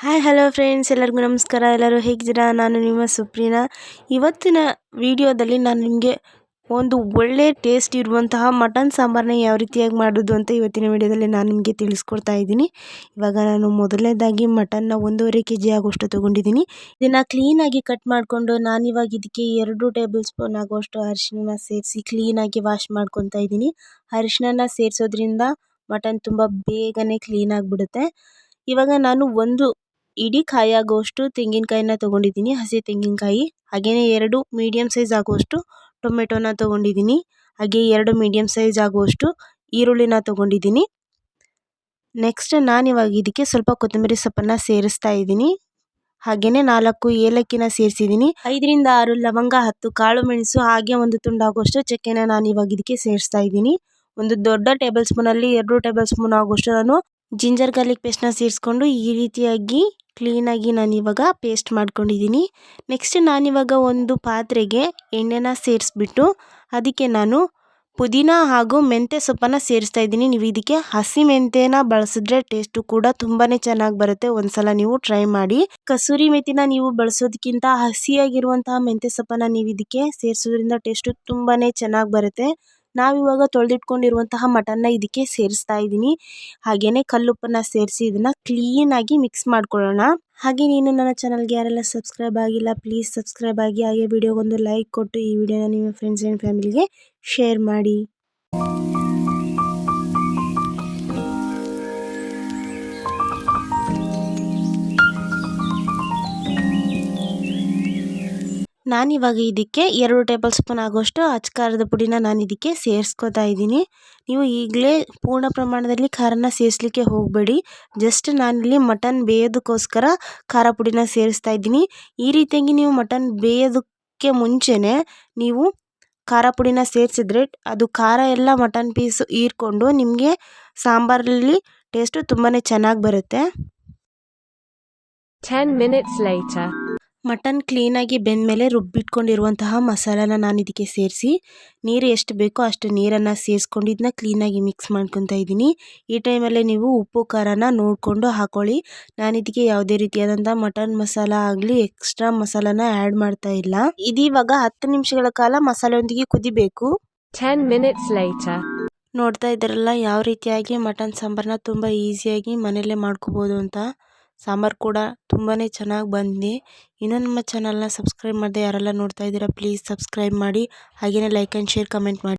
Hi hello friends, ಎಲ್ಲರಿಗೂ ನಮಸ್ಕಾರ. ಎಲ್ಲರೂ ಹೇಗಿದ್ದೀರಾ? ನಾನು ನಿಮ್ಮ ಸುಪ್ರೀನಾ. ಇವತ್ತಿನ ವಿಡಿಯೋದಲ್ಲಿ ನಾನು ನಿಮಗೆ ಒಂದು ಒಳ್ಳೆ ಟೇಸ್ಟ್ ಇರುವಂತಹ ಮಟನ್ ಸಾಂಬಾರನ್ನ ಯಾವ ರೀತಿಯಾಗಿ ಮಾಡೋದು ಅಂತ ಇವತ್ತಿನ ವಿಡಿಯೋದಲ್ಲಿ ನಾನು ನಿಮಗೆ ತಿಳಿಸ್ಕೊಡ್ತಾ ಇದ್ದೀನಿ. ಇವಾಗ ನಾನು ಮೊದಲನೇದಾಗಿ ಮಟನ್ನ 1.5 kg ಆಗುವಷ್ಟು ತೊಗೊಂಡಿದ್ದೀನಿ. ಇದನ್ನು ಕ್ಲೀನಾಗಿ ಕಟ್ ಮಾಡಿಕೊಂಡು ನಾನಿವಾಗ ಇದಕ್ಕೆ 2 ಟೇಬಲ್ ಸ್ಪೂನ್ ಆಗುವಷ್ಟು ಅರಿಶಿನ ಸೇರಿಸಿ ಕ್ಲೀನಾಗಿ ವಾಶ್ ಮಾಡ್ಕೊತಾ ಇದ್ದೀನಿ. ಅರಿಶಿನ ಸೇರಿಸೋದ್ರಿಂದ ಮಟನ್ ತುಂಬ ಬೇಗನೆ ಕ್ಲೀನ್ ಆಗಿಬಿಡುತ್ತೆ. ಇವಾಗ ನಾನು ಒಂದು ಇಡೀ ಕಾಯಿ ಆಗುವಷ್ಟು ತೆಂಗಿನಕಾಯಿನ ತೊಗೊಂಡಿದ್ದೀನಿ, ಹಸಿ ತೆಂಗಿನಕಾಯಿ. ಹಾಗೆಯೇ 2 ಮೀಡಿಯಮ್ ಸೈಜ್ ಆಗುವಷ್ಟು ಟೊಮೆಟೊನ ತೊಗೊಂಡಿದ್ದೀನಿ. ಹಾಗೆ 2 ಮೀಡಿಯಮ್ ಸೈಜ್ ಆಗುವಷ್ಟು ಈರುಳ್ಳಿನ ತೊಗೊಂಡಿದ್ದೀನಿ. ನೆಕ್ಸ್ಟ್ ನಾನಿವಾಗ ಇದಕ್ಕೆ ಸ್ವಲ್ಪ ಕೊತ್ತಂಬರಿ ಸೊಪ್ಪನ್ನು ಸೇರಿಸ್ತಾ ಇದ್ದೀನಿ. ಹಾಗೆಯೇ 4 ಏಲಕ್ಕಿನ ಸೇರಿಸಿದ್ದೀನಿ. 5 ರಿಂದ 6 ಲವಂಗ, 10 ಕಾಳು ಮೆಣಸು, ಹಾಗೆ ಒಂದು ತುಂಡಾಗುವಷ್ಟು ಚಕ್ಕೆನ ನಾನು ಇವಾಗ ಇದಕ್ಕೆ ಸೇರಿಸ್ತಾ ಇದ್ದೀನಿ. ಒಂದು ದೊಡ್ಡ ಟೇಬಲ್ ಸ್ಪೂನಲ್ಲಿ 2 ಟೇಬಲ್ ಸ್ಪೂನ್ ಆಗುವಷ್ಟು ನಾನು ಜಿಂಜರ್ ಗಾರ್ಲಿಕ್ ಪೇಸ್ಟ್ನ ಸೇರಿಸ್ಕೊಂಡು ಈ ರೀತಿಯಾಗಿ ಕ್ಲೀನಾಗಿ ನಾನಿವಾಗ ಪೇಸ್ಟ್ ಮಾಡ್ಕೊಂಡಿದ್ದೀನಿ. ನೆಕ್ಸ್ಟ್ ನಾನಿವಾಗ ಒಂದು ಪಾತ್ರೆಗೆ ಎಣ್ಣೆನ ಸೇರಿಸ್ಬಿಟ್ಟು ಅದಕ್ಕೆ ನಾನು ಪುದೀನ ಹಾಗೂ ಮೆಂತ್ಯ ಸೊಪ್ಪನ್ನು ಸೇರಿಸ್ತಾ ಇದ್ದೀನಿ. ನೀವು ಇದಕ್ಕೆ ಹಸಿ ಮೆಂತ್ಯನ ಬಳಸಿದ್ರೆ ಟೇಸ್ಟು ಕೂಡ ತುಂಬಾ ಚೆನ್ನಾಗಿ ಬರುತ್ತೆ. ಒಂದ್ಸಲ ನೀವು ಟ್ರೈ ಮಾಡಿ. ಕಸೂರಿ ಮೆಥಿನ ನೀವು ಬಳಸೋದಕ್ಕಿಂತ ಹಸಿಯಾಗಿರುವಂತಹ ಮೆಂತ್ಯ ಸೊಪ್ಪನ್ನು ನೀವು ಇದಕ್ಕೆ ಸೇರಿಸೋದ್ರಿಂದ ಟೇಸ್ಟು ತುಂಬಾ ಚೆನ್ನಾಗಿ ಬರುತ್ತೆ. ನಾವಿವಾಗ ತೊಳೆದಿಟ್ಕೊಂಡಿರುವಂತಹ ಮಟನ್ನ ಇದಕ್ಕೆ ಸೇರಿಸ್ತಾ ಇದ್ದೀನಿ. ಹಾಗೆಯೇ ಕಲ್ಲುಪ್ಪನ್ನು ಸೇರಿಸಿ ಇದನ್ನು ಕ್ಲೀನಾಗಿ ಮಿಕ್ಸ್ ಮಾಡ್ಕೊಳ್ಳೋಣ. ಹಾಗೆ ನೀನು ನನ್ನ ಚಾನಲ್ಗೆ ಯಾರೆಲ್ಲ ಸಬ್ಸ್ಕ್ರೈಬ್ ಆಗಿಲ್ಲ, ಪ್ಲೀಸ್ ಸಬ್ಸ್ಕ್ರೈಬ್ ಆಗಿ. ಹಾಗೆ ವಿಡಿಯೋಗೊಂದು ಲೈಕ್ ಕೊಟ್ಟು ಈ ವಿಡಿಯೋನ ನಿಮ್ಮ ಫ್ರೆಂಡ್ಸ್ ಆ್ಯಂಡ್ ಫ್ಯಾಮಿಲಿಗೆ ಶೇರ್ ಮಾಡಿ. ನಾನಿವಾಗ ಇದಕ್ಕೆ 2 ಟೇಬಲ್ ಸ್ಪೂನ್ ಆಗುವಷ್ಟು ಅಚ್ಚಕಾರದ ಪುಡಿನ ನಾನು ಇದಕ್ಕೆ ಸೇರಿಸ್ಕೊತಾ ಇದ್ದೀನಿ. ನೀವು ಈಗಲೇ ಪೂರ್ಣ ಪ್ರಮಾಣದಲ್ಲಿ ಖಾರನ ಸೇರಿಸಲಿಕ್ಕೆ ಹೋಗಬೇಡಿ. ಜಸ್ಟ್ ನಾನಿಲ್ಲಿ ಮಟನ್ ಬೇಯೋದಕ್ಕೋಸ್ಕರ ಖಾರ ಪುಡಿನ ಸೇರಿಸ್ತಾ ಇದ್ದೀನಿ. ಈ ರೀತಿಯಾಗಿ ನೀವು ಮಟನ್ ಬೇಯೋದಕ್ಕೆ ಮುಂಚೆನೇ ನೀವು ಖಾರ ಪುಡಿನ ಸೇರಿಸಿದ್ರೆ ಅದು ಖಾರ ಎಲ್ಲ ಮಟನ್ ಪೀಸ್ ಹೀರ್ಕೊಂಡು ನಿಮಗೆ ಸಾಂಬಾರಲ್ಲಿ ಟೇಸ್ಟು ತುಂಬಾ ಚೆನ್ನಾಗಿ ಬರುತ್ತೆ. 10 minutes later. ಮಟನ್ ಕ್ಲೀನಾಗಿ ಬೆಂದಮೇಲೆ ರುಬ್ಬಿಟ್ಕೊಂಡಿರುವಂತಹ ಮಸಾಲಾನ ನಾನು ಇದಕ್ಕೆ ಸೇರಿಸಿ ನೀರು ಎಷ್ಟು ಬೇಕೋ ಅಷ್ಟು ನೀರನ್ನು ಸೇರಿಸ್ಕೊಂಡು ಇದನ್ನ ಕ್ಲೀನಾಗಿ ಮಿಕ್ಸ್ ಮಾಡ್ಕೊತಾ ಇದ್ದೀನಿ. ಈ ಟೈಮಲ್ಲಿ ನೀವು ಉಪ್ಪು ಖಾರನ ನೋಡಿಕೊಂಡು ಹಾಕೊಳ್ಳಿ. ನಾನು ಇದಕ್ಕೆ ಯಾವುದೇ ರೀತಿಯಾದಂಥ ಮಟನ್ ಮಸಾಲ ಆಗಲಿ ಎಕ್ಸ್ಟ್ರಾ ಮಸಾಲಾನ ಆ್ಯಡ್ ಮಾಡ್ತಾ ಇಲ್ಲ. ಇದೀವಾಗ 10 ನಿಮಿಷಗಳ ಕಾಲ ಮಸಾಲೆಯೊಂದಿಗೆ ಕುದಿಬೇಕು. 10 minutes later. ನೋಡ್ತಾ ಇದ್ದಾರಲ್ಲ ಯಾವ ರೀತಿಯಾಗಿ ಮಟನ್ ಸಾಂಬಾರನ್ನ ತುಂಬ ಈಸಿಯಾಗಿ ಮನೆಯಲ್ಲೇ ಮಾಡ್ಕೋಬೋದು ಅಂತ. ಸಾಂಬಾರು ಕೂಡ ತುಂಬಾ ಚೆನ್ನಾಗಿ ಬಂದಿದೆ. ಇನ್ನೂ ನಮ್ಮ ಚಾನಲ್ನ ಸಬ್ಸ್ಕ್ರೈಬ್ ಮಾಡದೆ ಯಾರೆಲ್ಲ ನೋಡ್ತಾ ಇದ್ದೀರಾ ಪ್ಲೀಸ್ ಸಬ್ಸ್ಕ್ರೈಬ್ ಮಾಡಿ. ಹಾಗೆಯೇ ಲೈಕ್ ಆ್ಯಂಡ್ ಶೇರ್ ಕಮೆಂಟ್ ಮಾಡಿ.